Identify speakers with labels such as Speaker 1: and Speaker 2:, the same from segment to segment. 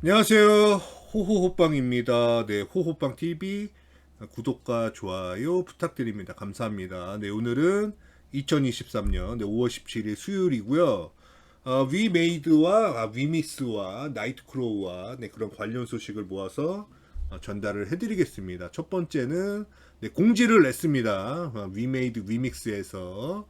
Speaker 1: 안녕하세요. 호호호빵입니다. 네, 호호빵TV 구독과 좋아요 부탁드립니다. 감사합니다. 네, 오늘은 2023년 5월 17일 수요일이고요. 위메이드와 위믹스와 나이트크로우와 네, 그런 관련 소식을 모아서 전달을 해드리겠습니다. 첫 번째는 네, 공지를 냈습니다. 위메이드 위믹스에서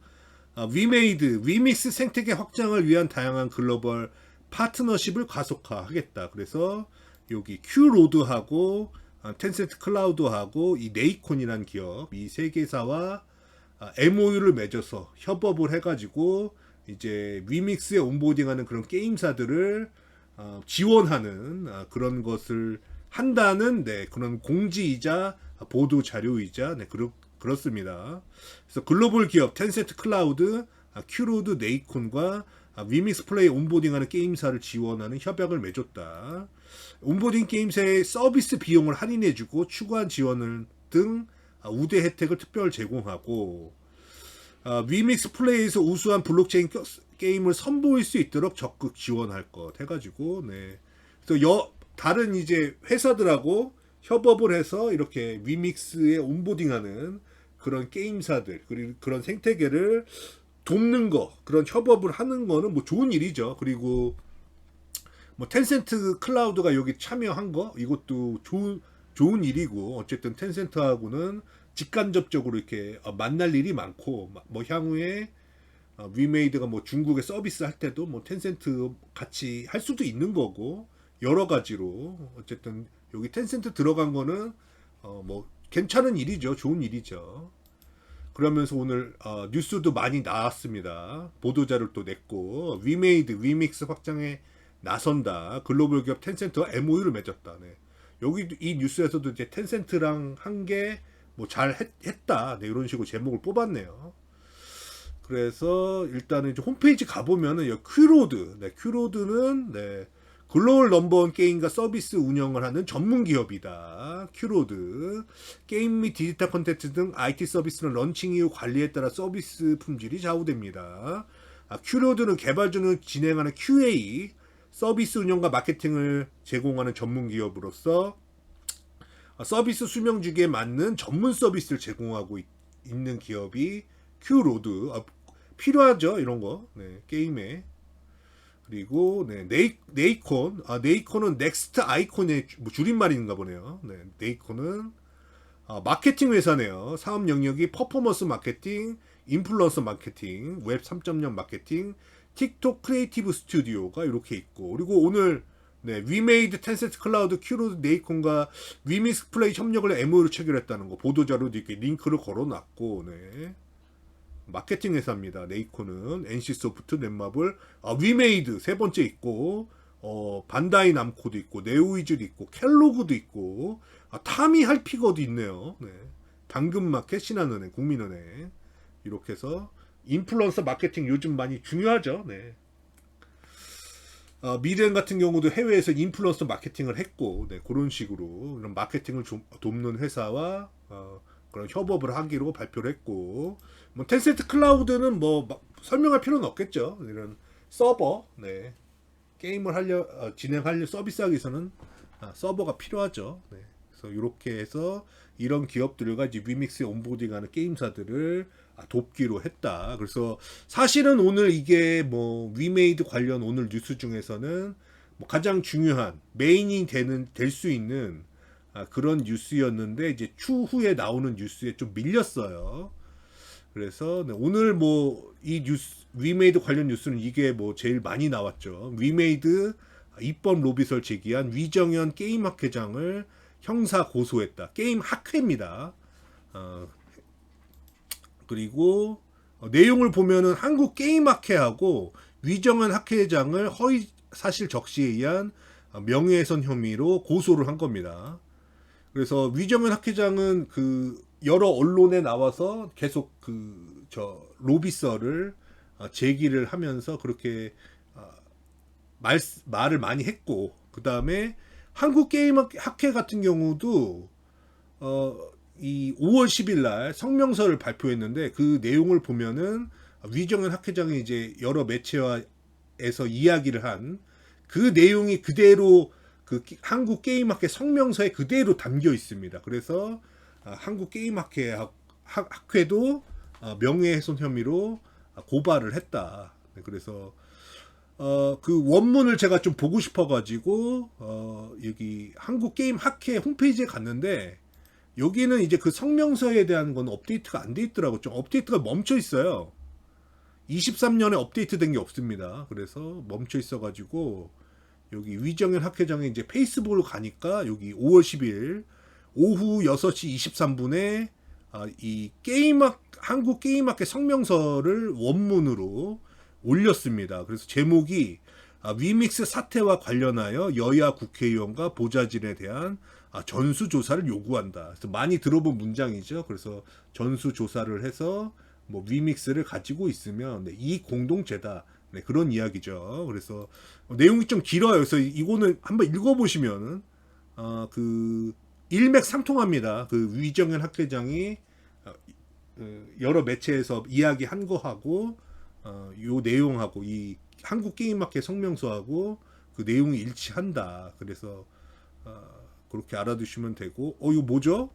Speaker 1: 위메이드, 위믹스 생태계 확장을 위한 다양한 글로벌 파트너십을 가속화하겠다. 그래서 여기 큐로드하고 텐센트 클라우드하고 이 네이콘이라는 기업 이 세 개사와 MOU를 맺어서 협업을 해가지고 이제 위믹스에 온보딩하는 그런 게임사들을 지원하는 그런 것을 한다는 네, 그런 공지이자 보도 자료이자 네, 그렇습니다. 그래서 글로벌 기업 텐센트 클라우드, 큐로드, 네이콘과 위믹스 플레이 온보딩하는 게임사를 지원하는 협약을 맺었다. 온보딩 게임사의 서비스 비용을 할인해주고 추가한 지원을 등 우대 혜택을 특별 제공하고 위믹스 플레이에서 우수한 블록체인 게임을 선보일 수 있도록 적극 지원할 것 해가지고 네. 그래서 다른 이제 회사들하고 협업을 해서 이렇게 위믹스에 온보딩하는 그런 게임사들 그리고 그런 생태계를 돕는 거 그런 협업을 하는 거는 뭐 좋은 일이죠. 그리고 뭐 텐센트 클라우드가 여기 참여한 거 이것도 좋은 일이고 어쨌든 텐센트하고는 직간접적으로 이렇게 만날 일이 많고 뭐 향후에 위메이드가 뭐 중국에 서비스 할 때도 뭐 텐센트 같이 할 수도 있는 거고 여러 가지로 어쨌든 여기 텐센트 들어간 거는 뭐 괜찮은 일이죠. 좋은 일이죠. 그러면서 오늘 뉴스도 많이 나왔습니다. 보도자를 또 냈고 위메이드 위믹스 확장에 나선다. 글로벌 기업 텐센트와 MOU를 맺었다. 네. 여기 이 뉴스에서도 이제 텐센트랑 한 게 뭐 잘 했다. 네, 이런 식으로 제목을 뽑았네요. 그래서 일단은 이제 홈페이지 가보면은 여기 큐로드, 네, 큐로드는 네, 글로벌 넘버원 게임과 서비스 운영을 하는 전문 기업이다. 큐로드 게임 및 디지털 콘텐츠 등 IT 서비스는 런칭 이후 관리에 따라 서비스 품질이 좌우됩니다. 큐로드는 개발 중을 진행하는 QA 서비스 운영과 마케팅을 제공하는 전문 기업으로서 서비스 수명 주기에 맞는 전문 서비스를 제공하고 있는 기업이 큐로드. 필요하죠 이런 거. 네, 게임에. 그리고 네, 네이콘. 네이콘은 넥스트 아이콘의 뭐 줄임말인가 보네요. 네, 네이콘은 마케팅 회사네요. 사업 영역이 퍼포먼스 마케팅, 인플루언서 마케팅, 웹 3.0 마케팅, 틱톡 크리에이티브 스튜디오가 이렇게 있고 그리고 오늘 네, 위메이드, 텐센트 클라우드, 큐로드, 네이콘과 위믹스 플레이 협력을 MOU를 체결했다는 거 보도자료도 이렇게 링크를 걸어놨고 네. 마케팅 회사입니다. 네이코는 NC소프트, 넷마블, 위메이드 세 번째 있고 반다이 남코도 있고 네오이즈도 있고 켈로그도 있고 타미 할피거도 있네요. 네. 당근마켓, 신한은행, 국민은행 이렇게 해서 인플루언서 마케팅 요즘 많이 중요하죠. 네. 미래엔 같은 경우도 해외에서 인플루언서 마케팅을 했고 네, 그런 식으로 이런 마케팅을 돕는 회사와 그런 협업을 하기로 발표를 했고 뭐 텐센트 클라우드는 뭐 설명할 필요는 없겠죠. 이런 서버 네, 게임을 진행하려 서비스하기 위해서는 서버가 필요하죠. 네. 그래서 이렇게 해서 이런 기업들과 이제 위믹스에 온보딩하는 게임사들을 돕기로 했다. 그래서 사실은 오늘 이게 뭐 위메이드 관련 오늘 뉴스 중에서는 뭐 가장 중요한 메인이 될 수 있는 그런 뉴스였는데 이제 추후에 나오는 뉴스에 좀 밀렸어요. 그래서 네, 오늘 뭐 이 뉴스 위메이드 관련 뉴스는 이게 뭐 제일 많이 나왔죠. 위메이드 입법 로비설 제기한 위정현 게임 학회장을 형사 고소했다. 게임 학회입니다. 어, 그리고 내용을 보면은 한국 게임 학회하고 위정현 학회장을 허위 사실 적시에 의한 명예훼손 혐의로 고소를 한 겁니다. 그래서 위정현 학회장은 그 여러 언론에 나와서 계속 그 저 로비설을 제기를 하면서 그렇게 말을 많이 했고 그 다음에 한국 게임 학회 같은 경우도 이 5월 10일 날 성명서를 발표했는데 그 내용을 보면은 위정현 학회장이 이제 여러 매체와에서 이야기를 한 그 내용이 그대로 그 한국 게임학회 성명서에 그대로 담겨 있습니다. 그래서 한국 게임학회도 명예훼손 혐의로 고발을 했다. 네, 그래서 그 원문을 제가 좀 보고 싶어가지고 여기 한국 게임 학회 홈페이지에 갔는데 여기는 이제 그 성명서에 대한 건 업데이트가 안 돼 있더라고. 좀 업데이트가 멈춰 있어요. 23년에 업데이트된 게 없습니다. 그래서 멈춰 있어가지고 여기 위정현 학회장의 이제 페이스북으로 가니까 여기 5월 10일 오후 6시 23분에 이 한국 게임학회 성명서를 원문으로 올렸습니다. 그래서 제목이 위믹스 사태와 관련하여 여야 국회의원과 보좌진에 대한 전수조사를 요구한다. 그래서 많이 들어본 문장이죠. 그래서 전수조사를 해서 뭐 위믹스를 가지고 있으면 네, 이 공동체다. 네, 그런 이야기죠. 그래서 내용이 좀 길어요. 그래서 이거는 한번 읽어보시면은 그 일맥상통합니다. 그 위정현 학회장이 여러 매체에서 이야기한 거하고 요 내용하고 이 한국 게임학회 성명서하고 그 내용이 일치한다. 그래서 그렇게 알아두시면 되고 이거 뭐죠?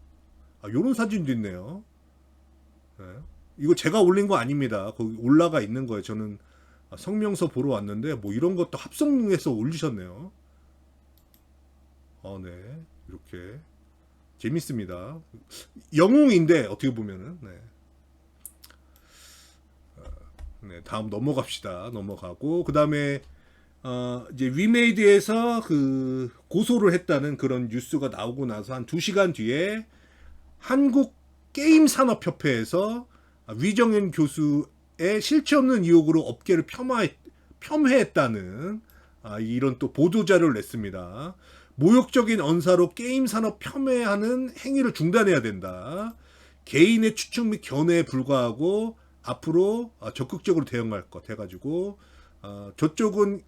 Speaker 1: 요런 사진도 있네요. 네. 이거 제가 올린 거 아닙니다. 거기 올라가 있는 거예요. 저는 성명서 보러 왔는데 뭐 이런 것도 합성해서 올리셨네요. 네. 이렇게 재밌습니다. 영웅인데 어떻게 보면은 네, 다음 넘어갑시다. 넘어가고 그 다음에 이제 위메이드에서 그 고소를 했다는 그런 뉴스가 나오고 나서 한 2시간 뒤에 한국 게임 산업협회에서 위정현 교수의 실체 없는 의혹으로 업계를 폄훼했다는 이런 또 보도자료를 냈습니다. 모욕적인 언사로 게임 산업 폄훼하는 행위를 중단해야 된다. 개인의 추측 및 견해에 불과하고 앞으로 적극적으로 대응할 것 해가지고 저쪽은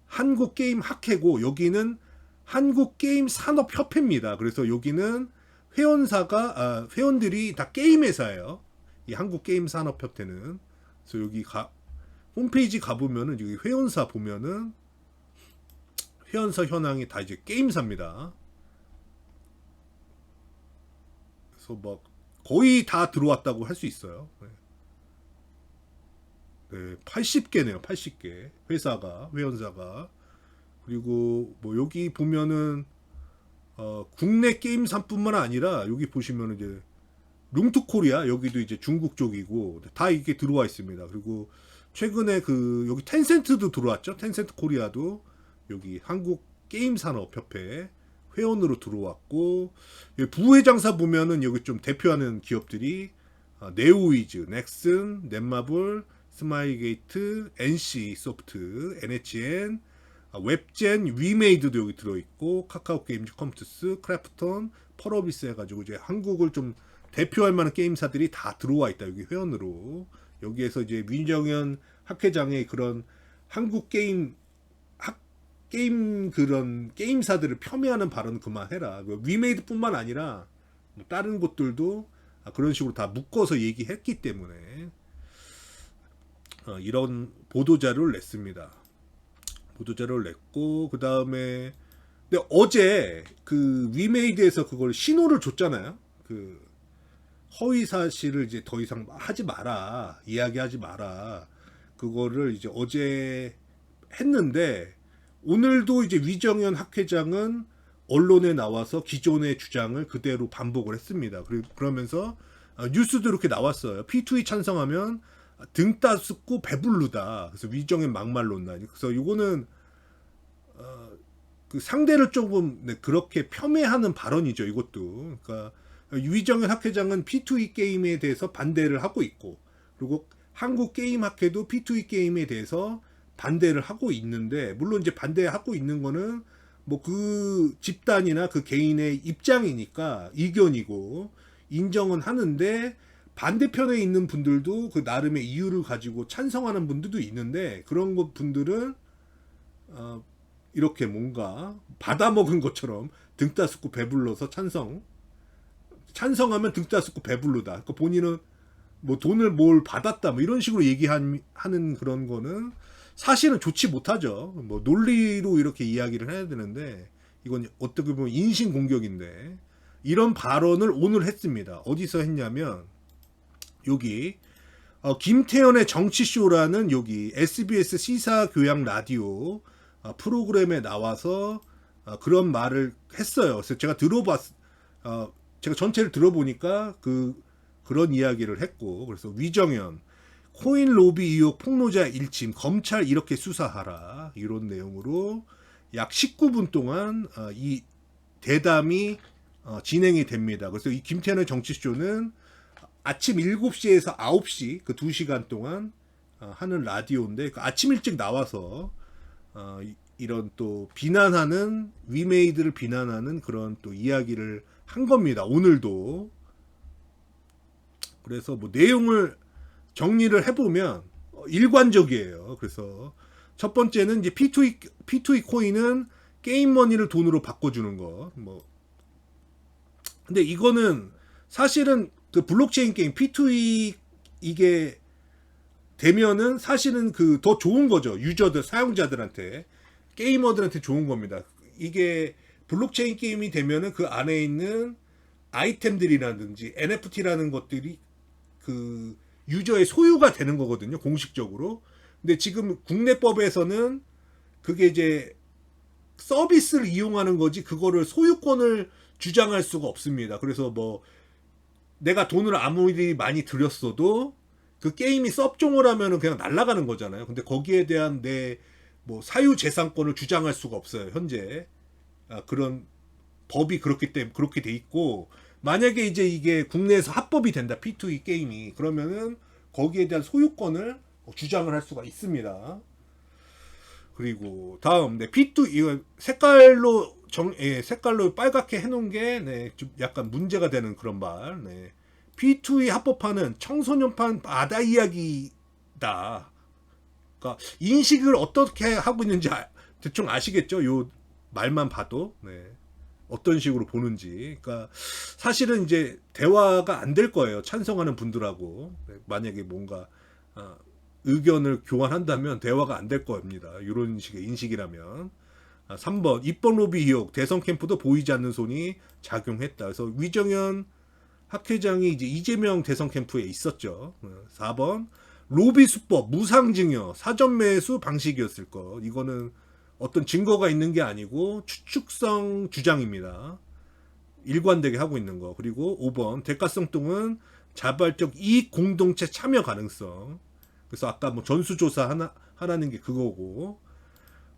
Speaker 1: 한국 게임 학회고 여기는 한국 게임 산업 협회입니다. 그래서 여기는 회원들이 다 게임 회사예요. 이 한국 게임 산업 협회는. 그래서 여기 홈페이지 가보면은 여기 회원사 보면은 회원사 현황이 다 이제 게임사입니다. 그래서 뭐 거의 다 들어왔다고 할 수 있어요. 네, 80개네요. 80개 회원사가. 그리고 뭐 여기 보면은 국내 게임사뿐만 아니라 여기 보시면은 이제 룽투코리아 여기도 이제 중국 쪽이고 다 이게 들어와 있습니다. 그리고 최근에 그 여기 텐센트도 들어왔죠. 텐센트 코리아도 여기 한국 게임 산업 협회 회원으로 들어왔고 부회장사 보면은 여기 좀 대표하는 기업들이 네오위즈, 넥슨, 넷마블, 스마일게이트, NC 소프트, NHN, 웹젠, 위메이드도 여기 들어있고 카카오 게임즈, 컴투스, 크래프톤, 펄어비스 해가지고 이제 한국을 좀 대표할 만한 게임사들이 다 들어와 있다. 여기 회원으로. 여기에서 이제 위정현 학회장의 그런 한국 그런 게임사들을 폄훼하는 발언 그만해라. 위메이드뿐만 아니라 뭐 다른 곳들도 그런 식으로 다 묶어서 얘기했기 때문에 이런 보도자료를 냈습니다. 보도자료를 냈고 그 다음에 근데 어제 그 위메이드에서 그걸 신호를 줬잖아요. 그 허위 사실을 이제 더 이상 하지 마라, 이야기하지 마라. 그거를 이제 어제 했는데 오늘도 이제 위정현 학회장은 언론에 나와서 기존의 주장을 그대로 반복을 했습니다. 그러면서 뉴스도 이렇게 나왔어요. P2E 찬성하면 등 따숩고 배부르다. 그래서 위정현 막말론다. 그래서 이거는 그 상대를 조금 그렇게 폄훼하는 발언이죠. 이것도. 그러니까 위정현 학회장은 P2E 게임에 대해서 반대를 하고 있고 그리고 한국 게임 학회도 P2E 게임에 대해서 반대를 하고 있는데 물론 이제 반대하고 있는 거는 뭐 그 집단이나 그 개인의 입장이니까 이견이고 인정은 하는데 반대편에 있는 분들도 그 나름의 이유를 가지고 찬성하는 분들도 있는데 그런 분들은 이렇게 뭔가 받아먹은 것처럼 등 따숩고 배불러서 찬성하면 등 따숩고 배불르다. 그러니까 본인은 뭐 돈을 뭘 받았다 뭐 이런 식으로 얘기하는 그런 거는 사실은 좋지 못하죠. 뭐 논리로 이렇게 이야기를 해야 되는데 이건 어떻게 보면 인신 공격인데 이런 발언을 오늘 했습니다. 어디서 했냐면 여기 김태현의 정치쇼라는 여기 SBS 시사 교양 라디오 프로그램에 나와서 그런 말을 했어요. 그래서 제가 제가 전체를 들어보니까 그런 이야기를 했고, 그래서 위정현 코인 로비 의혹 폭로자 일침 검찰 이렇게 수사하라 이런 내용으로 약 19분 동안 이 대담이 진행이 됩니다. 그래서 이 김태현의 정치쇼는 아침 7시에서 9시 그 2시간 동안 하는 라디오인데 아침 일찍 나와서 이런 또 비난하는 위메이드를 비난하는 그런 또 이야기를 한 겁니다. 오늘도. 그래서 뭐 내용을 정리를 해보면 일관적이에요. 그래서 첫 번째는 이제 P2E 코인은 게임 머니를 돈으로 바꿔주는 거. 뭐 근데 이거는 사실은 그 블록체인 게임 P2E 이게 되면은 사실은 그 더 좋은 거죠. 유저들 사용자들한테 게이머들한테 좋은 겁니다. 이게 블록체인 게임이 되면은 그 안에 있는 아이템들이라든지 NFT라는 것들이 그 유저의 소유가 되는 거거든요. 공식적으로. 근데 지금 국내법에서는 그게 이제 서비스를 이용하는 거지 그거를 소유권을 주장할 수가 없습니다. 그래서 뭐 내가 돈을 아무리 많이 들였어도 그 게임이 섭종을 하면은 그냥 날아가는 거잖아요. 근데 거기에 대한 내 뭐 사유 재산권을 주장할 수가 없어요. 현재 그런 법이 그렇기 때문에 그렇게 돼 있고, 만약에 이제 이게 국내에서 합법이 된다 P2E 게임이, 그러면은 거기에 대한 소유권을 주장을 할 수가 있습니다. 그리고 다음 P2 이거 색깔로 색깔로 빨갛게 해놓은 게 좀 약간 문제가 되는 그런 말. P2E 합법화는 청소년판 바다 이야기다. 그러니까 인식을 어떻게 하고 있는지 대충 아시겠죠? 요 말만 봐도 어떤 식으로 보는지. 그러니까 사실은 이제 대화가 안 될 거예요. 찬성하는 분들하고 만약에 뭔가 의견을 교환한다면 대화가 안 될 겁니다. 이런 식의 인식이라면. 3번 입법 로비 의혹 대선 캠프도 보이지 않는 손이 작용했다. 그래서 위정현 학회장이 이제 이재명 대선 캠프에 있었죠. 4번 로비 수법 무상증여 사전 매수 방식이었을 것. 이거는 어떤 증거가 있는 게 아니고 추측성 주장입니다. 일관되게 하고 있는 거. 그리고 5번 대가성 뚱은 자발적 이익 공동체 참여 가능성. 그래서 아까 뭐 전수조사 하라는 게 그거고.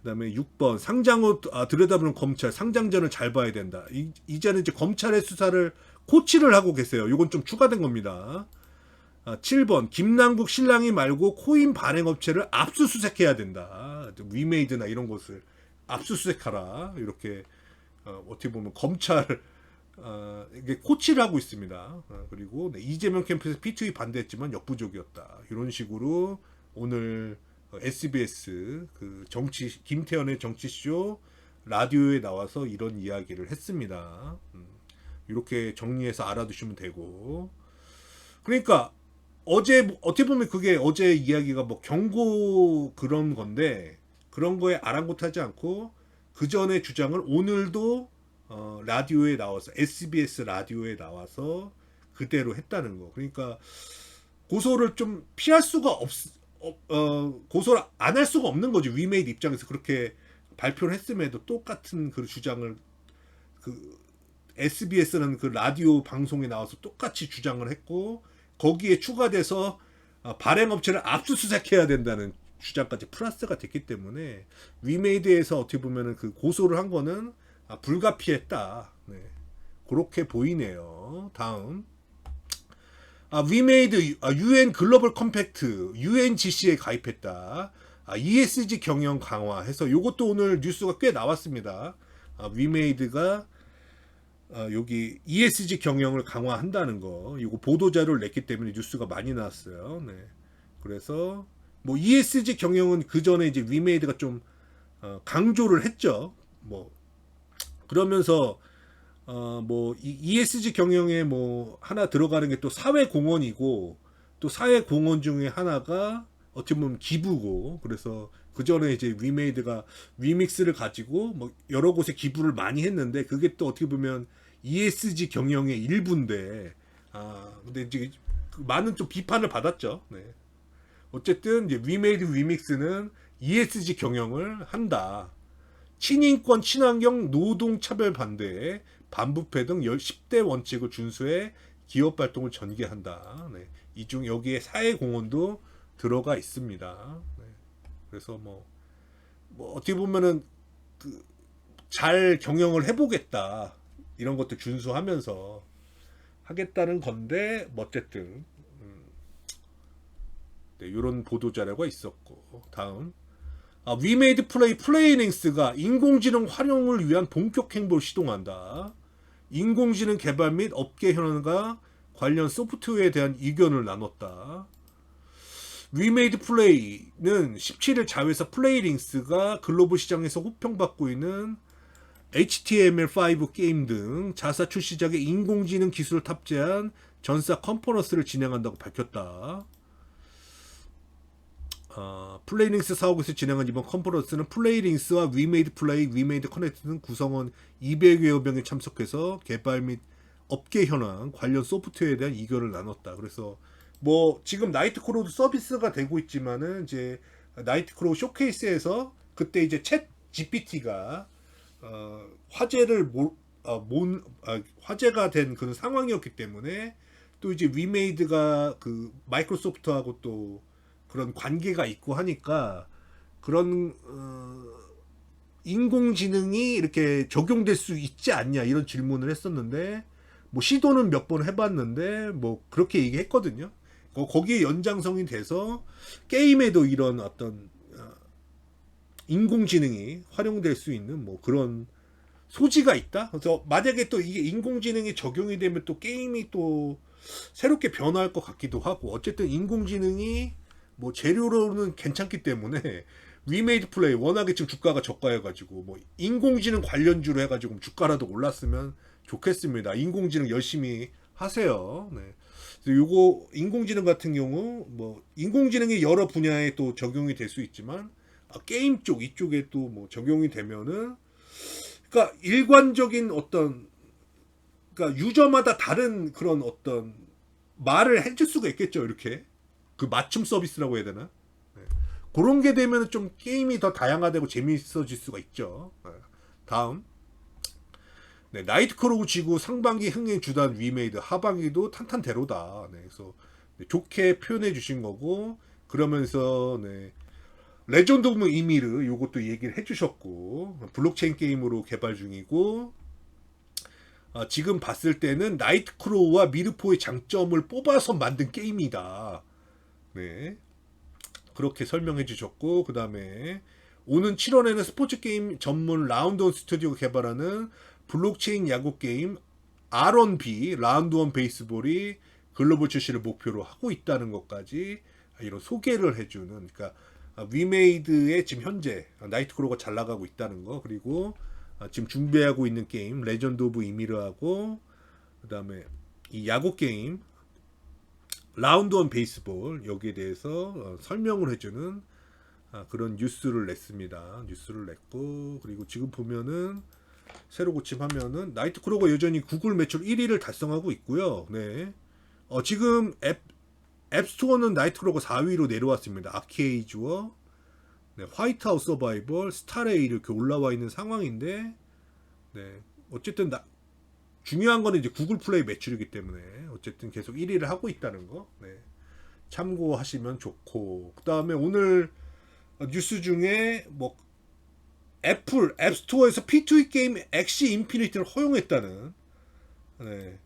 Speaker 1: 그다음에 6번 상장 후 들여다보는 검찰 상장 전을 잘 봐야 된다. 이제는 이제 검찰의 수사를 코치를 하고 계세요. 이건 좀 추가된 겁니다. 7번 김남국 신랑이 말고 코인 발행업체를 압수수색해야 된다. 위메이드나 이런 것을 압수수색하라. 이렇게 어떻게 보면 검찰 이게 코치를 하고 있습니다. 그리고 이재명 캠프에서 P2E 반대했지만 역부족이었다. 이런 식으로 오늘 SBS 그 김태현의 정치쇼 라디오에 나와서 이런 이야기를 했습니다. 이렇게 정리해서 알아두시면 되고, 그러니까 어떻게 보면 그게 어제 이야기가 뭐 경고 그런 건데 그런 거에 아랑곳하지 않고 그 전에 주장을 오늘도 라디오에 나와서 SBS 라디오에 나와서 그대로 했다는 거. 그러니까 고소를 좀 피할 수가 고소를 안 할 수가 없는 거지. 위메이드 입장에서 그렇게 발표를 했음에도 똑같은 그 주장을 그 SBS라는 그 라디오 방송에 나와서 똑같이 주장을 했고, 거기에 추가돼서 발행업체를 압수수색해야 된다는 주장까지 플러스가 됐기 때문에 위메이드에서 어떻게 보면은 그 고소를 한 거는 불가피했다. 그렇게 보이네요. 다음 위메이드 UN 글로벌 컴팩트 UNGC에 가입했다. ESG 경영 강화해서 이것도 오늘 뉴스가 꽤 나왔습니다. 위메이드가 여기 ESG 경영을 강화한다는 거, 이거 보도자료를 냈기 때문에 뉴스가 많이 나왔어요. 그래서 뭐 ESG 경영은 그 전에 이제 위메이드가 좀 강조를 했죠. 뭐 그러면서 뭐 ESG 경영에 뭐 하나 들어가는 게 또 사회 공헌이고, 또 사회 공헌 중에 하나가 어떻게 보면 기부고, 그래서 그 전에 이제 위메이드가 위믹스를 가지고 뭐 여러 곳에 기부를 많이 했는데 그게 또 어떻게 보면 ESG 경영의 일부인데 근데 이제 많은 좀 비판을 받았죠. 네. 어쨌든 이제 위메이드 위믹스는 ESG 경영을 한다. 친인권, 친환경, 노동차별 반대에 반부패 등 10대 원칙을 준수해 기업 활동을 전개한다. 네. 이중 여기에 사회공헌도 들어가 있습니다. 네. 그래서 뭐 어떻게 보면은 잘 경영을 해보겠다 이런 것도 준수하면서 하겠다는 건데 뭐 어쨌든 네, 이런 보도 자료가 있었고 다음 위메이드 플레이닝스가 인공지능 활용을 위한 본격 행보를 시동한다. 인공지능 개발 및 업계 현황과 관련 소프트웨어에 대한 의견을 나눴다. 위메이드 플레이는 17일 자회사 플레이링스가 글로벌 시장에서 호평받고 있는 HTML5 게임 등 자사 출시작에 인공지능 기술을 탑재한 전사 컨퍼런스를 진행한다고 밝혔다. 플레이링스 사옥에서 진행한 이번 컨퍼런스는 플레이링스와 위메이드 플레이, 위메이드 커넥트 등 구성원 200여 명이 참석해서 개발 및 업계 현황, 관련 소프트웨어에 대한 의견을 나눴다. 그래서 뭐 지금 나이트크로우도 서비스가 되고 있지만은 이제 나이트크로우 쇼케이스에서 그때 이제 챗 GPT가 화제가 된 그런 상황이었기 때문에 또 이제 위메이드가 그 마이크로소프트하고 또 그런 관계가 있고 하니까 그런 인공지능이 이렇게 적용될 수 있지 않냐 이런 질문을 했었는데 뭐 시도는 몇 번 해봤는데 뭐 그렇게 얘기했거든요. 거기에 연장성이 돼서 게임에도 이런 어떤 인공지능이 활용될 수 있는 뭐 그런 소지가 있다. 그래서 만약에 또 이게 인공지능이 적용이 되면 또 게임이 또 새롭게 변화할 것 같기도 하고 어쨌든 인공지능이 뭐 재료로는 괜찮기 때문에 위메이드 플레이 워낙에 지금 주가가 저가여가지고 뭐 인공지능 관련주로 해가지고 주가라도 올랐으면 좋겠습니다. 인공지능 열심히 하세요. 네. 요거 인공지능 같은 경우 뭐 인공지능이 여러 분야에 또 적용이 될 수 있지만 게임 쪽 이쪽에 또 뭐 적용이 되면은 그러니까 일관적인 어떤 그러니까 유저마다 다른 그런 어떤 말을 해줄 수가 있겠죠. 이렇게 그 맞춤 서비스라고 해야 되나? 네. 그런 게 되면 좀 게임이 더 다양화되고 재미있어질 수가 있죠. 네. 다음 네, 나이트크로우 지구 상반기 흥행 주단 위메이드 하반기도 탄탄대로다. 네, 그래서 네, 좋게 표현해 주신 거고 그러면서 네, 레전드 오브 이미르 요것도 얘기를 해주셨고 블록체인 게임으로 개발 중이고 지금 봤을 때는 나이트크로우와 미르포의 장점을 뽑아서 만든 게임이다. 네, 그렇게 설명해 주셨고 그 다음에 오는 7월에는 스포츠 게임 전문 라운드원 스튜디오가 개발하는 블록체인 야구 게임 R1B 라운드원 베이스볼이 글로벌 출시를 목표로 하고 있다는 것까지 이런 소개를 해주는 그러니까 위메이드의 지금 현재 나이트크로우가 잘 나가고 있다는 거 그리고 지금 준비하고 있는 게임 레전드 오브 이미르하고 그 다음에 이 야구 게임 라운드원 베이스볼 여기에 대해서 설명을 해주는 그런 뉴스를 냈습니다. 뉴스를 냈고 그리고 지금 보면은 새로 고침하면은 나이트크로우가 여전히 구글 매출 1위를 달성하고 있고요. 네. 지금 앱스토어는 나이트크로우가 4위로 내려왔습니다. 아케이즈와 네, 화이트하우스 서바이벌, 스타레이 이렇게 올라와 있는 상황인데 네. 어쨌든 중요한 거는 이제 구글 플레이 매출이기 때문에 어쨌든 계속 1위를 하고 있다는 거 네. 참고하시면 좋고 그 다음에 오늘 뉴스 중에 뭐 애플 앱스토어에서 P2E 게임 엑시 인피니티를 허용했다는 네,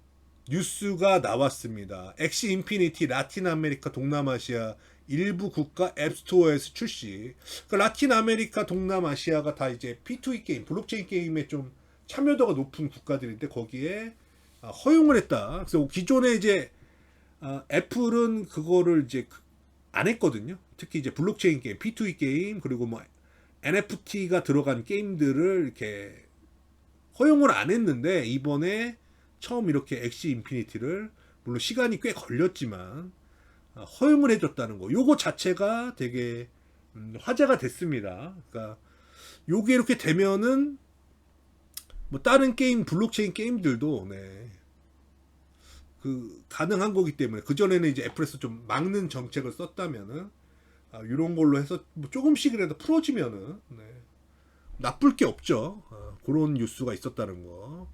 Speaker 1: 뉴스가 나왔습니다. 엑시 인피니티 라틴 아메리카 동남아시아 일부 국가 앱스토어에서 출시. 그러니까 라틴 아메리카 동남아시아가 다 이제 P2E 게임 블록체인 게임에 좀 참여도가 높은 국가들인데 거기에 허용을 했다. 그래서 기존에 이제 애플은 그거를 이제 안 했거든요. 특히 이제 블록체인 게임, P2E 게임 그리고 뭐 NFT가 들어간 게임들을 이렇게 허용을 안 했는데 이번에 처음 이렇게 엑시 인피니티를 물론 시간이 꽤 걸렸지만 허용을 해줬다는 거. 요거 자체가 되게 화제가 됐습니다. 그러니까 요게 이렇게 되면은 뭐 다른 게임 블록체인 게임들도 네, 그 가능한 거기 때문에 그 전에는 이제 애플에서 좀 막는 정책을 썼다면은 이런 걸로 해서 뭐 조금씩이라도 풀어지면은 네, 나쁠 게 없죠. 그런 뉴스가 있었다는 거.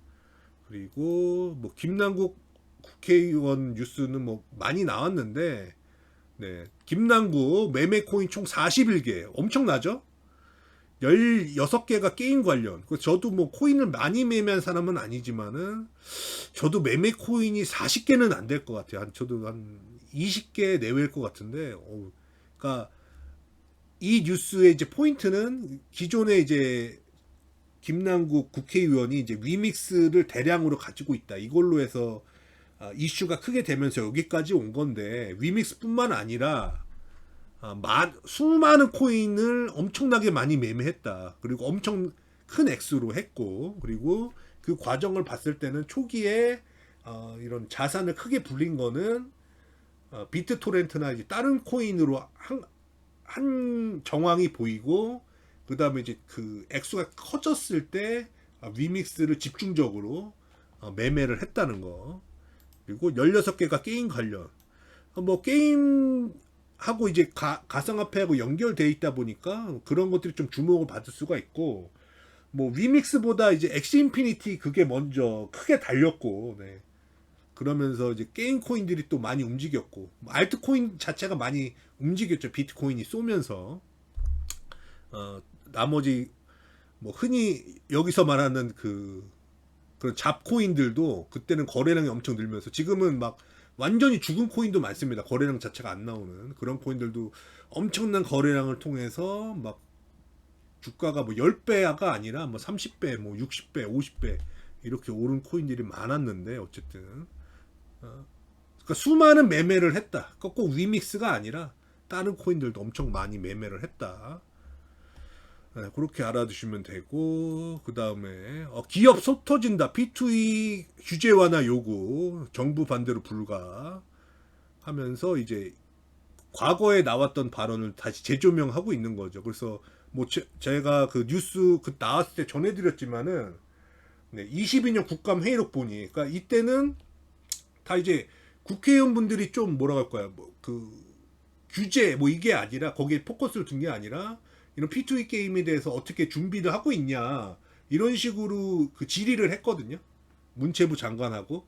Speaker 1: 그리고 뭐 김남국 국회의원 뉴스는 뭐 많이 나왔는데 네, 김남국 매매 코인 총 41개 엄청나죠? 16개가 게임 관련. 저도 뭐 코인을 많이 매매한 사람은 아니지만은 저도 매매 코인이 40개는 안 될 것 같아요. 저도 한 20개 내외일 것 같은데. 그러니까 이 뉴스의 이제 포인트는 기존에 이제 김남국 국회의원이 이제 위믹스를 대량으로 가지고 있다. 이걸로 해서 이슈가 크게 되면서 여기까지 온 건데 위믹스뿐만 아니라 수많은 코인을 엄청나게 많이 매매했다. 그리고 엄청 큰 액수로 했고, 그리고 그 과정을 봤을 때는 초기에 이런 자산을 크게 불린 거는 비트토렌트나 이제 다른 코인으로 한 정황이 보이고, 그 다음에 이제 그 액수가 커졌을 때 위믹스를 집중적으로 매매를 했다는 거. 그리고 16개가 게임 관련. 뭐 게임 하고 이제 가상화폐하고 연결돼 있다 보니까 그런 것들이 좀 주목을 받을 수가 있고, 뭐 위믹스보다 이제 엑시 인피니티 그게 먼저 크게 달렸고, 네. 그러면서 이제 게임 코인들이 또 많이 움직였고, 알트 코인 자체가 많이 움직였죠. 비트코인이 쏘면서. 나머지 뭐 흔히 여기서 말하는 그런 잡코인들도 그때는 거래량이 엄청 늘면서, 지금은 막 완전히 죽은 코인도 많습니다. 거래량 자체가 안 나오는 그런 코인들도 엄청난 거래량을 통해서 막 주가가 뭐 10배가 아니라 뭐 30배, 뭐 60배, 50배 이렇게 오른 코인들이 많았는데, 어쨌든 그러니까 수많은 매매를 했다. 그러니까 꼭 위믹스가 아니라 다른 코인들도 엄청 많이 매매를 했다. 네, 그렇게 알아두시면 되고, 그 다음에 기업 속 터진다. P2E 규제 완화 요구, 정부 반대로 불가 하면서 이제 과거에 나왔던 발언을 다시 재조명하고 있는 거죠. 그래서 뭐 제가 그 뉴스 그 나왔을 때 전해드렸지만은 네, 22년 국감 회의록 보니, 그러니까 이때는 다 이제 국회의원분들이 좀 뭐라 할까요? 뭐 그 규제 뭐 이게 아니라 거기에 포커스를 둔 게 아니라 이런 P2E 게임에 대해서 어떻게 준비를 하고 있냐 이런 식으로 그 질의를 했거든요. 문체부 장관하고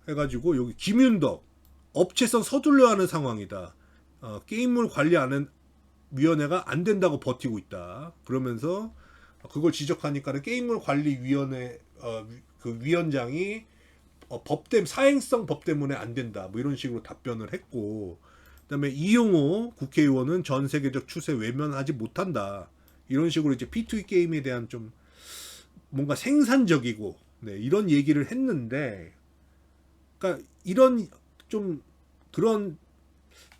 Speaker 1: 해가지고 여기 김윤덕 업체선 서둘러 하는 상황이다. 게임을 관리하는 위원회가 안 된다고 버티고 있다. 그러면서 그걸 지적하니까는 게임을 관리위원회 그 위원장이 사행성 법 때문에 안 된다. 뭐 이런 식으로 답변을 했고, 그다음에 이용호 국회의원은 전 세계적 추세 외면하지 못한다. 이런 식으로 이제 P2E 게임에 대한 좀 뭔가 생산적이고 네, 이런 얘기를 했는데, 그러니까 이런 좀 그런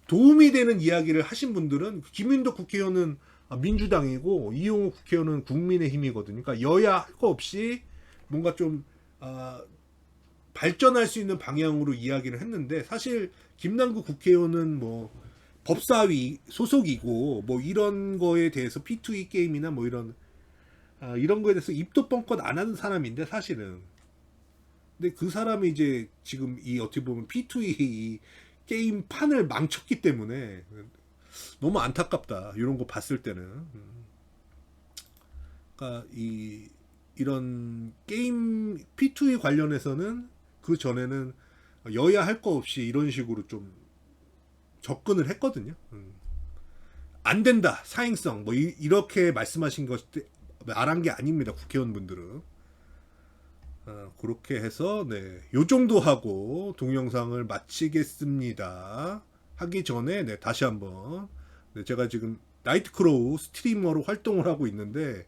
Speaker 1: 도움이 되는 이야기를 하신 분들은 김윤덕 국회의원은 민주당이고 이용호 국회의원은 국민의힘이거든요. 그러니까 여야 할 거 없이 뭔가 좀 발전할 수 있는 방향으로 이야기를 했는데, 사실 김남국 국회의원은 뭐 법사위 소속이고 뭐 이런 거에 대해서 P2E 게임이나 뭐 이런 거에 대해서 입도 뻥끗 안 하는 사람인데 사실은. 근데 그 사람이 이제 지금 이 어떻게 보면 P2E 게임 판을 망쳤기 때문에 너무 안타깝다. 이런 거 봤을 때는. 그러니까 이런 게임 P2E 관련해서는 그 전에는 여야 할 거 없이 이런 식으로 좀 접근을 했거든요. 안 된다, 사행성 뭐 이렇게 말씀하신 것 말한 게 아닙니다. 국회의원분들은. 그렇게 해서 네, 요 정도 하고 동영상을 마치겠습니다. 하기 전에 네, 다시 한번 네, 제가 지금 나이트크로우 스트리머로 활동을 하고 있는데,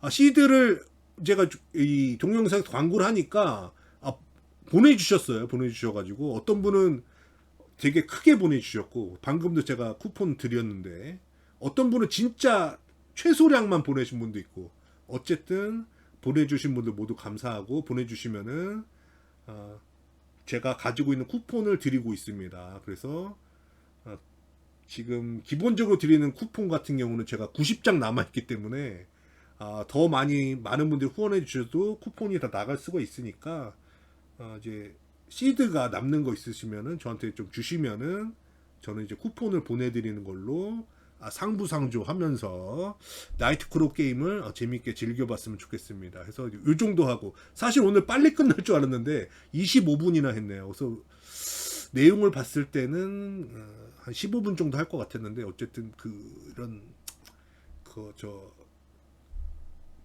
Speaker 1: 시드를 제가 이 동영상에서 광고를 하니까 보내주셔가지고 어떤 분은 되게 크게 보내주셨고, 방금도 제가 쿠폰 드렸는데 어떤 분은 진짜 최소량만 보내신 분도 있고, 어쨌든 보내주신 분들 모두 감사하고, 보내주시면은 제가 가지고 있는 쿠폰을 드리고 있습니다. 그래서 지금 기본적으로 드리는 쿠폰 같은 경우는 제가 90장 남아있기 때문에 더 많은 분들이 후원해 주셔도 쿠폰이 다 나갈 수가 있으니까 이제 시드가 남는 거 있으시면은 저한테 좀 주시면은 저는 이제 쿠폰을 보내드리는 걸로 상부상조 하면서 나이트크로 게임을 재밌게 즐겨봤으면 좋겠습니다. 그래서 이 정도 하고 사실 오늘 빨리 끝날 줄 알았는데 25분이나 했네요. 그래서 내용을 봤을 때는 한 15분 정도 할 것 같았는데 어쨌든 그런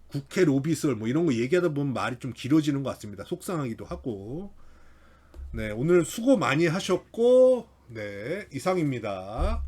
Speaker 1: 국회 로비설 뭐 이런 거 얘기하다 보면 말이 좀 길어지는 것 같습니다. 속상하기도 하고. 네, 오늘 수고 많이 하셨고, 네, 이상입니다.